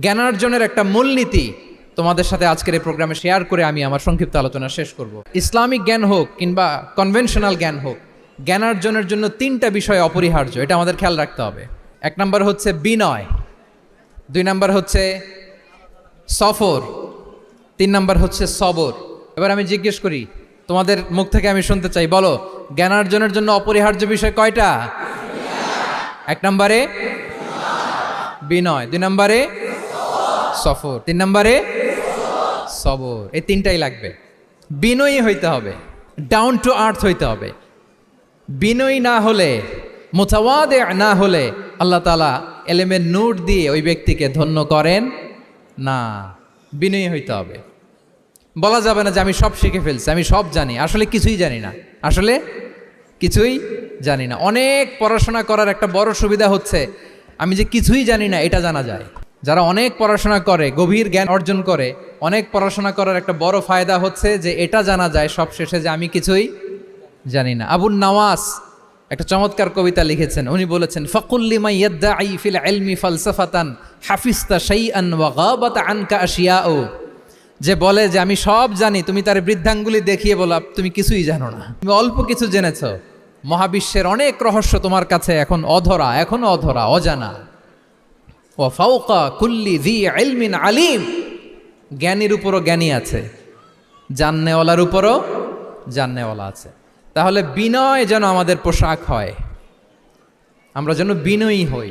জ্ঞানার্জনের একটা মূলনীতি তোমাদের সাথে আজকের এই প্রোগ্রামে শেয়ার করে আমি আমার সংক্ষিপ্ত আলোচনা শেষ করব। ইসলামিক জ্ঞান হোক কিংবা কনভেনশনাল জ্ঞান হোক, জ্ঞানার্জনের জন্য তিনটা বিষয় অপরিহার্য, এটা আমাদের খেয়াল রাখতে হবে। এক নম্বর হচ্ছে বিনয়, দুই নম্বর হচ্ছে সফর, তিন নম্বর হচ্ছে সবর। এবার আমি জিজ্ঞেস করি, তোমাদের মুখ থেকে আমি শুনতে চাই, বলো জ্ঞানার্জনের জন্য অপরিহার্য বিষয় কয়টা? এক নম্বরে বিনয়, দুই নম্বরে সফর, তিন নম্বরে সবর। এই তিনটাই লাগবে। বিনয়ী হইতে হবে, ডাউন টু আর্থ হইতে হবে। বিনয়ী না হলে, মুতাওয়াদে না হলে আল্লাহ তাআলা এলেমের নূর দিয়ে ওই ব্যক্তিকে ধন্য করেন না। বিনয়ী হইতে হবে। বলা যাবে না যে আমি সব শিখে ফেলছি, আমি সব জানি, আসলে কিছুই জানি না, আসলে কিছুই জানি না। অনেক পড়াশোনা করার একটা বড় সুবিধা হচ্ছে আমি যে কিছুই জানি না এটা জানা যায়। যারা অনেক পড়াশোনা করে, গভীর জ্ঞান অর্জন করে, অনেক পড়াশোনা করার একটা বড় ফায়দা হচ্ছে যে এটা জানা যায় সব শেষে যে আমি কিছুই জানি না। আবুন নাওয়াস একটা চমৎকার কবিতা লিখেছেন। উনি বলেছেন, ফাকুল্লিমা ইয়াদ্দাঈ ফিল ইলমি ফালসাফাতান হাফিজতা শাইআন ওয়া গাবাত আনকা আশিয়াউ। যে বলে যে আমি সব জানি, তুমি তার বৃদ্ধাঙ্গুলি দেখিয়ে বলো তুমি কিছুই জানো না, তুমি অল্প কিছু জেনেছো। মহাবিশ্বের অনেক রহস্য তোমার কাছে এখন অধরা, এখনো অধরা, অজানা। ওয়া ফাওকা কুল্লি যী ইলমিন আলিম। জ্ঞানীর উপরও জ্ঞানী আছে, জাননেওয়ালার উপরও জাননেওয়ালা আছে। তাহলে বিনয় যেন আমাদের পোশাক হয়, আমরা যেন বিনয়ী হই।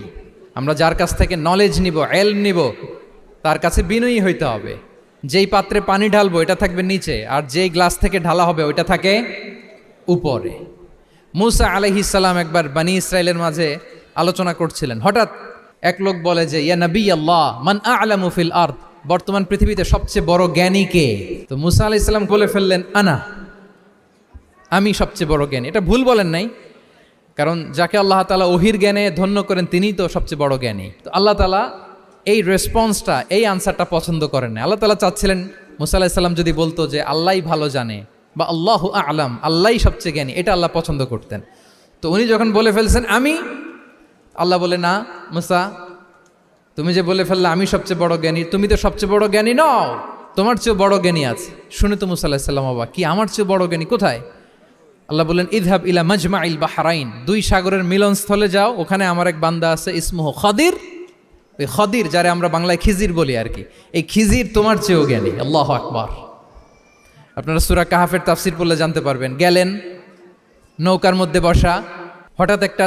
আমরা যার কাছ থেকে নলেজ নিব, এলম নিব, তার কাছে বিনয়ী হইতে হবে। যেই পাত্রে পানি ঢালবো এটা থাকবে নিচে, আর যেই গ্লাস থেকে ঢালা হবে ওইটা থাকে উপরে। মুসা আলাইহিস সালাম একবার বানি ইসরাইলের মাঝে আলোচনা করছিলেন। হঠাৎ এক লোক বলে যে, ইয়া নবী আল্লাহ, মান আ'লামু ফিল আরদ, বর্তমান পৃথিবীতে সবচেয়ে বড় জ্ঞানী কে? তো মুসা আলাইহিস সালাম বলে ফেললেন, আনা, আমি সবচেয়ে বড় জ্ঞানী। এটা ভুল বলেন নাই, কারণ যাকে আল্লাহ তাআলা ওহির জ্ঞানে ধন্য করেন তিনিই তো সবচেয়ে বড় জ্ঞানী। তো আল্লাহ তাআলা এই রেসপন্সটা, এই আনসারটা পছন্দ করেন না। আল্লাহ তাআলা চাচ্ছিলেন মুসা আলাইহিস সালাম যদি বলতো যে আল্লাহই ভালো জানে বা আল্লাহু আ'লাম, আল্লাহই সবচেয়ে জ্ঞানী, এটা আল্লাহ পছন্দ করতেন। তো উনি যখন বলে ফেলছেন আমি, আল্লাহ বলে, না মুসা, তুমি যে বলে ফেললে আমি সবচেয়ে বড় জ্ঞানী, তুমি তো সবচেয়ে বড় জ্ঞানী নও, তোমার চেয়েও বড় জ্ঞানী আছে। শুনে তো মুসা আলাইহিস সালাম অবাক, কি আমার চেয়েও বড় জ্ঞানী কোথায়? আল্লাহ বললেন, ইযহাব ইলা মাজমাইল বাহরাইন, দুই সাগরের মিলনস্থলে যাও, ওখানে আমার এক বান্দা আছে ইসমুহু খাদির। ওই খাদির, যারে আমরা বাংলায় খিজির বলি আর কি, এই খিজির তোমার চেয়েও জ্ঞানী। আল্লাহু আকবার। আপনারা সূরা কাহাফের তাফসীর পড়লে জানতে পারবেন। গেলেন, নৌকার মধ্যে বসা, হঠাৎ একটা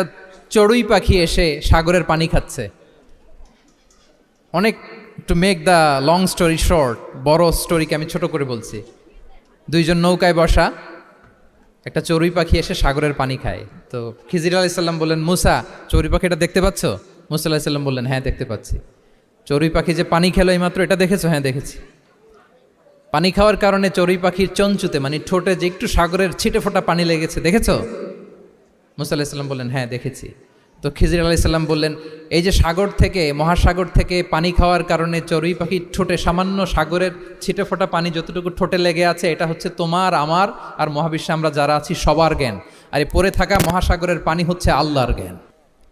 চড়ুই পাখি এসে সাগরের পানি খাচ্ছে। অনেক, to make the long story short, বড় স্টোরিকে আমি ছোট করে বলছি। দুইজন নৌকায় বসা, একটা চড়ুই পাখি এসে সাগরের পানি খায়। তো খিজির আলাইহিস সালাম বললেন, মুসা, চড়ুই পাখিটা দেখতে পাচ্ছ? মুসা আলাইহিস সালাম বললেন, হ্যাঁ দেখতে পাচ্ছি। চড়ুই পাখি যে পানি খেলো এইমাত্র, এটা দেখেছো? হ্যাঁ দেখেছি। পানি খাওয়ার কারণে চড়ুই পাখির চঞ্চুতে, মানে ঠোঁটে যে একটু সাগরের ছিটে ফোটা পানি লেগেছে, দেখেছো? মুসা আলাইহিস সালাম বললেন, হ্যাঁ দেখেছি। তো খিজির আলাইহিস সালাম বললেন, এই যে সাগর থেকে, মহাসাগর থেকে পানি খাওয়ার কারণে চড়ুই পাখির ঠোঁটে সামান্য সাগরের ছিটে ফোটা পানি যতটুকু ঠোঁটে লেগে আছে, এটা হচ্ছে তোমার, আমার আর মহাবিশ্বে আমরা যারা আছি সবার জ্ঞান। আর এই পড়ে থাকা মহাসাগরের পানি হচ্ছে আল্লাহর জ্ঞান।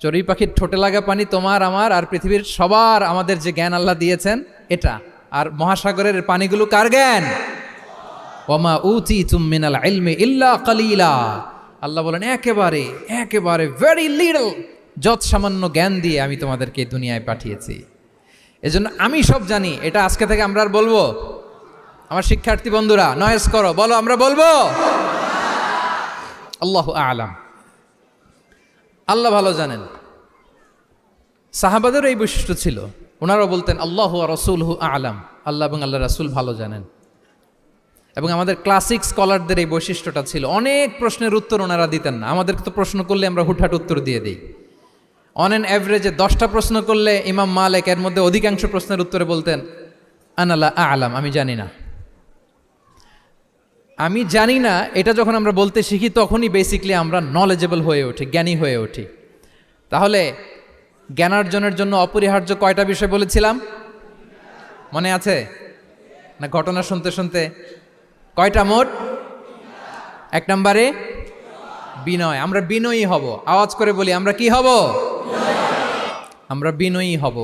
চড়ুই পাখির ঠোঁটে লাগা পানি তোমার, আমার আর পৃথিবীর সবার, আমাদের যে জ্ঞান আল্লাহ দিয়েছেন এটা। আর মহাসাগরের পানিগুলো কার জ্ঞান? ওয়ামা উতীতুম মিনাল ইলমি ইল্লা কালিলা। আল্লাহ বলেন, একেবারে একেবারে ভেরি লিটল, যত সামান্য জ্ঞান দিয়ে আমি তোমাদেরকে দুনিয়ায় পাঠিয়েছি। এজন্য আমি সব জানি, এটা আজকে থেকে আমরা আর বলবো? আমার শিক্ষার্থী বন্ধুরা নয়েজ করো, বলো আমরা বলবো আল্লাহু আ'লাম। আল্লাহ ভালো জানেন। সাহাবাদের এই বৈশিষ্ট্য ছিল, ওনারাও বলতেন আল্লাহু ওয়া রাসূলুহু আ'লাম, আল্লাহ এবং আল্লাহ রাসূল ভালো জানেন। এবং আমাদের ক্লাসিক স্কলারদের এই বৈশিষ্ট্যটা ছিল, অনেক প্রশ্নের উত্তর ওনারা দিতেন না। আমাদেরকে তো প্রশ্ন করলে আমরা হুটহাট উত্তর দিয়ে দিই। অন অ্যান অ্যাভারেজে 10টা প্রশ্ন করলে ইমাম মালিক এর মধ্যে অধিকাংশ প্রশ্নের উত্তরে বলতেন আনা লা আ'লাম, আমি জানি না। আমি জানি না, এটা যখন আমরা বলতে শিখি তখনই বেসিকলি আমরা নলেজেবল হয়ে উঠি, জ্ঞানী হয়ে উঠি। তাহলে জ্ঞানার্জনের জন্য অপরিহার্য কয়টা বিষয় বলেছিলাম? মনে আছে না? ঘটনা শুনতে শুনতে কয়টা মোট? এক নম্বরে বিনয়। আমরা বিনয়ী হব। আওয়াজ করে বলি, আমরা কি হব? আমরা বিনয়ী হব।